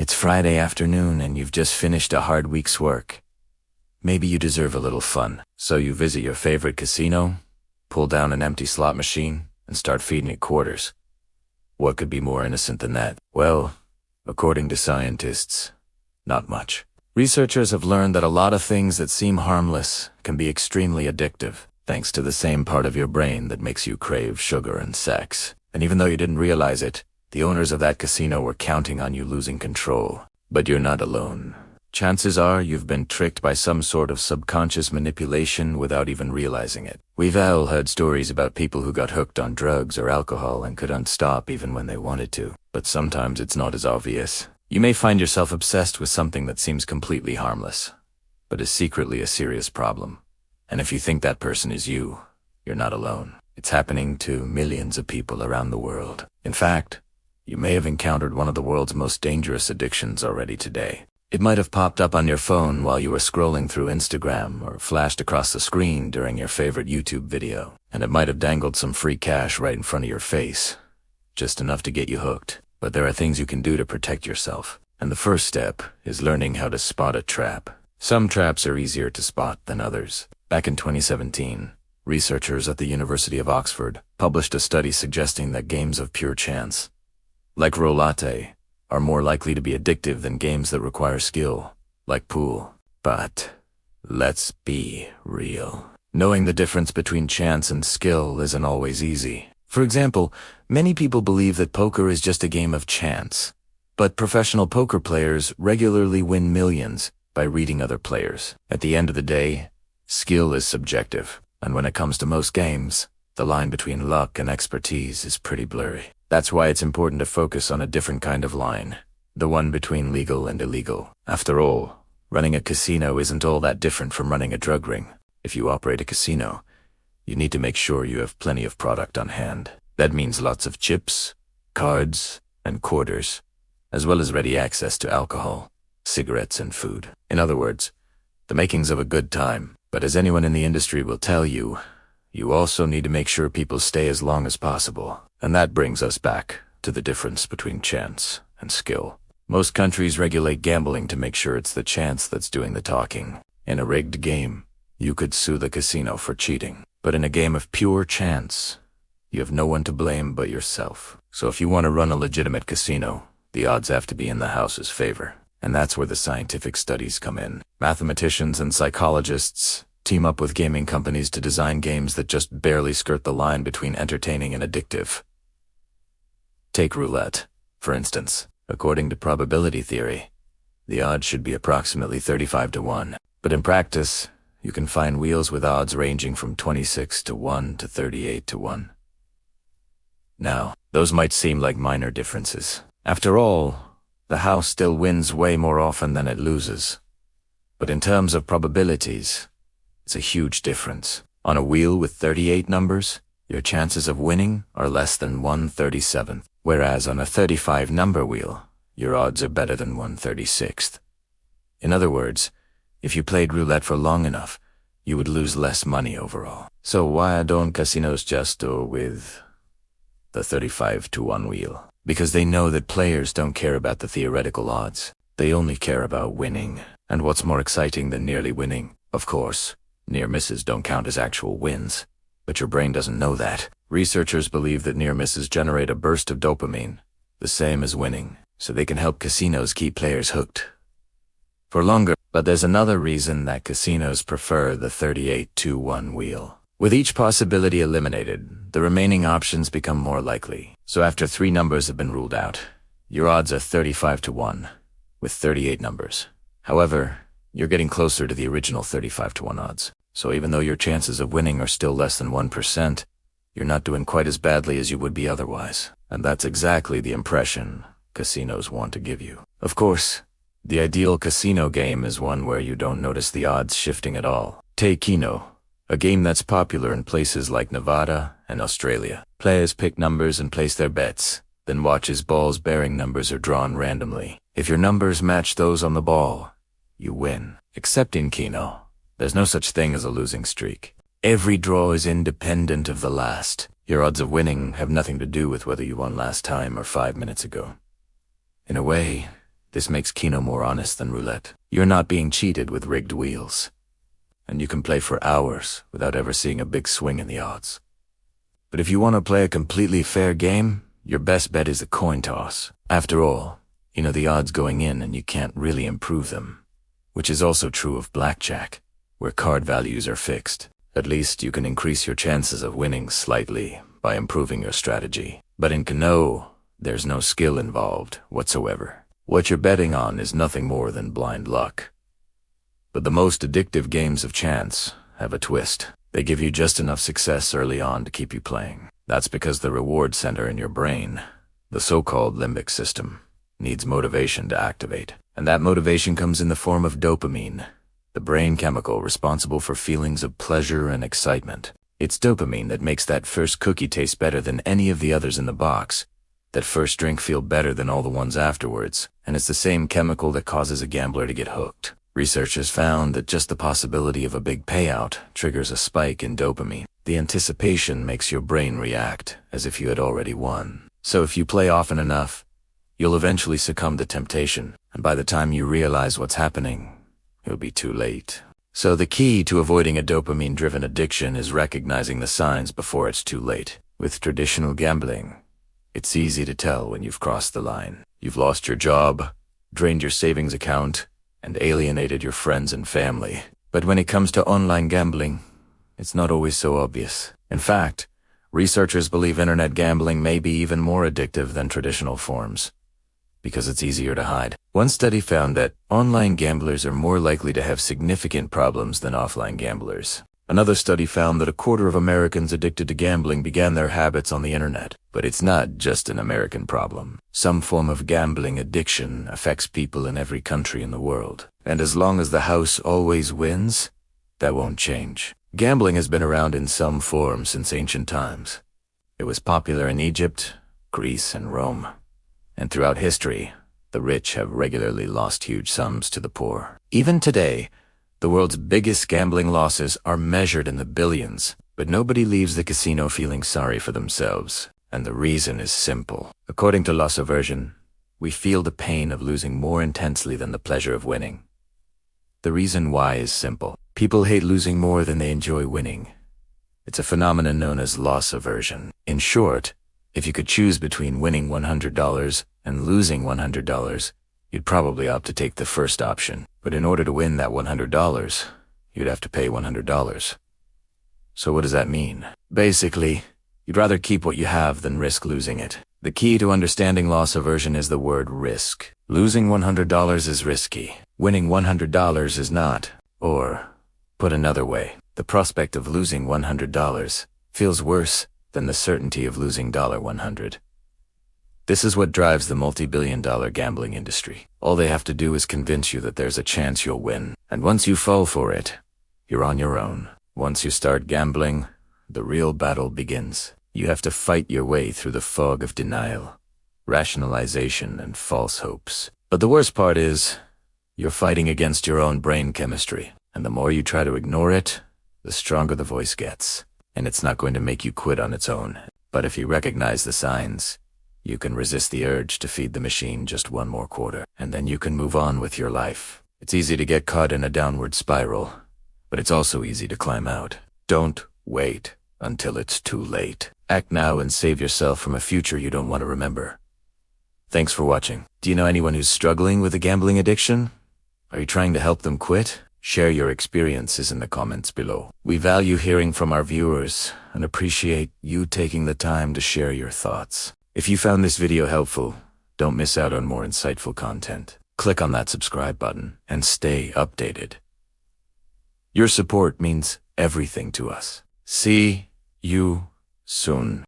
It's Friday afternoon and you've just finished a hard week's work. Maybe you deserve a little fun, so you visit your favorite casino, pull down an empty slot machine, and start feeding it quarters. What could be more innocent than that? Well, according to scientists, not much. Researchers have learned that a lot of things that seem harmless can be extremely addictive, thanks to the same part of your brain that makes you crave sugar and sex. And even though you didn't realize it, the owners of that casino were counting on you losing control. But you're not alone. Chances are you've been tricked by some sort of subconscious manipulation without even realizing it. We've all heard stories about people who got hooked on drugs or alcohol and couldn't stop even when they wanted to. But sometimes it's not as obvious. You may find yourself obsessed with something that seems completely harmless, but is secretly a serious problem. And if you think that person is you, you're not alone. It's happening to millions of people around the world. In fact, you may have encountered one of the world's most dangerous addictions already today. It might have popped up on your phone while you were scrolling through Instagram or flashed across the screen during your favorite YouTube video. And it might have dangled some free cash right in front of your face, just enough to get you hooked. But there are things you can do to protect yourself. And the first step is learning how to spot a trap. Some traps are easier to spot than others. Back in 2017, researchers at the University of Oxford published a study suggesting that games of pure chance, like roulette, are more likely to be addictive than games that require skill, like pool. But let's be real. Knowing the difference between chance and skill isn't always easy. For example, many people believe that poker is just a game of chance, but professional poker players regularly win millions by reading other players. At the end of the day, skill is subjective, and when it comes to most games, the line between luck and expertise is pretty blurry. That's why it's important to focus on a different kind of line, the one between legal and illegal. After all, running a casino isn't all that different from running a drug ring. If you operate a casino, you need to make sure you have plenty of product on hand. That means lots of chips, cards, and quarters, as well as ready access to alcohol, cigarettes, and food. In other words, the makings of a good time. But as anyone in the industry will tell you, you also need to make sure people stay as long as possible. And that brings us back to the difference between chance and skill. Most countries regulate gambling to make sure it's the chance that's doing the talking. In a rigged game, you could sue the casino for cheating. But in a game of pure chance, you have no one to blame but yourself. So if you want to run a legitimate casino, the odds have to be in the house's favor. And that's where the scientific studies come in. Mathematicians and psychologists team up with gaming companies to design games that just barely skirt the line between entertaining and addictive. Take roulette, for instance. According to probability theory, the odds should be approximately 35 to 1. But in practice, you can find wheels with odds ranging from 26 to 1 to 38 to 1. Now, those might seem like minor differences. After all, the house still wins way more often than it loses. But in terms of probabilities, it's a huge difference. On a wheel with 38 numbers, your chances of winning are less than 1/37th, whereas on a 35-number wheel, your odds are better than 1/36th. In other words, if you played roulette for long enough, you would lose less money overall. So why don't casinos just go with the 35 to 1 wheel? Because they know that players don't care about the theoretical odds. They only care about winning. And what's more exciting than nearly winning? Of course, near misses don't count as actual wins. But your brain doesn't know that. Researchers believe that near misses generate a burst of dopamine, the same as winning, so they can help casinos keep players hooked for longer. But there's another reason that casinos prefer the 38 to 1 wheel. With each possibility eliminated, the remaining options become more likely. So after 3 numbers have been ruled out, your odds are 35 to 1, with 38 numbers. However, you're getting closer to the original 35 to 1 odds. So even though your chances of winning are still less than 1%, you're not doing quite as badly as you would be otherwise. And that's exactly the impression casinos want to give you. Of course, the ideal casino game is one where you don't notice the odds shifting at all. Take Keno, a game that's popular in places like Nevada and Australia. Players pick numbers and place their bets, then watch as balls bearing numbers are drawn randomly. If your numbers match those on the ball, you win. Except in Keno, there's no such thing as a losing streak. Every draw is independent of the last. Your odds of winning have nothing to do with whether you won last time or 5 minutes ago. In a way, This makes Keno more honest than roulette. You're not being cheated with rigged wheels. And you can play for hours without ever seeing a big swing in the odds. But if you want to play a completely fair game, your best bet is a coin toss. After all, you know the odds going in and you can't really improve them. Which is also true of blackjack, where card values are fixed. At least you can increase your chances of winning slightly by improving your strategy. But in Keno, there's no skill involved whatsoever. What you're betting on is nothing more than blind luck. But the most addictive games of chance have a twist. They give you just enough success early on to keep you playing. That's because the reward center in your brain, the so-called limbic system, needs motivation to activate. And that motivation comes in the form of dopamine, the brain chemical responsible for feelings of pleasure and excitement. It's dopamine that makes that first cookie taste better than any of the others in the box, that first drink feel better than all the ones afterwards, and it's the same chemical that causes a gambler to get hooked. Research has found that just the possibility of a big payout triggers a spike in dopamine. The anticipation makes your brain react as if you had already won. So if you play often enough, you'll eventually succumb to temptation, and by the time you realize what's happening, it'll be too late. So the key to avoiding a dopamine-driven addiction is recognizing the signs before it's too late. With traditional gambling, it's easy to tell when you've crossed the line. You've lost your job, drained your savings account, and alienated your friends and family. But when it comes to online gambling, it's not always so obvious. In fact, researchers believe internet gambling may be even more addictive than traditional forms, because it's easier to hide. One study found that online gamblers are more likely to have significant problems than offline gamblers. Another study found that a quarter of Americans addicted to gambling began their habits on the internet. But it's not just an American problem. Some form of gambling addiction affects people in every country in the world. And as long as the house always wins, that won't change. Gambling has been around in some form since ancient times. It was popular in Egypt, Greece, and Rome. And throughout history, the rich have regularly lost huge sums to the poor. Even today, the world's biggest gambling losses are measured in the billions, but nobody leaves the casino feeling sorry for themselves. And the reason is simple. According to loss aversion, we feel the pain of losing more intensely than the pleasure of winning. The reason why is simple. People hate losing more than they enjoy winning. It's a phenomenon known as loss aversion. In short, if you could choose between winning $100 and losing $100, you'd probably opt to take the first option. But in order to win that $100, you'd have to pay $100. So what does that mean? Basically, you'd rather keep what you have than risk losing it. The key to understanding loss aversion is the word risk. Losing $100 is risky. Winning $100 is not. Or, put another way, the prospect of losing $100 feels worse than the certainty of losing $100. This is what drives the multi-billion-dollar gambling industry. All they have to do is convince you that there's a chance you'll win. And once you fall for it, you're on your own. Once you start gambling, the real battle begins. You have to fight your way through the fog of denial, rationalization, and false hopes. But the worst part is, you're fighting against your own brain chemistry. And the more you try to ignore it, the stronger the voice gets. And it's not going to make you quit on its own. But if you recognize the signs, you can resist the urge to feed the machine just one more quarter, and then you can move on with your life. It's easy to get caught in a downward spiral, but it's also easy to climb out. Don't wait until it's too late. Act now and save yourself from a future you don't want to remember. Thanks for watching. Do you know anyone who's struggling with a gambling addiction? Are you trying to help them quit? Share your experiences in the comments below. We value hearing from our viewers and appreciate you taking the time to share your thoughts. If you found this video helpful, don't miss out on more insightful content. Click on that subscribe button and stay updated. Your support means everything to us. See you soon.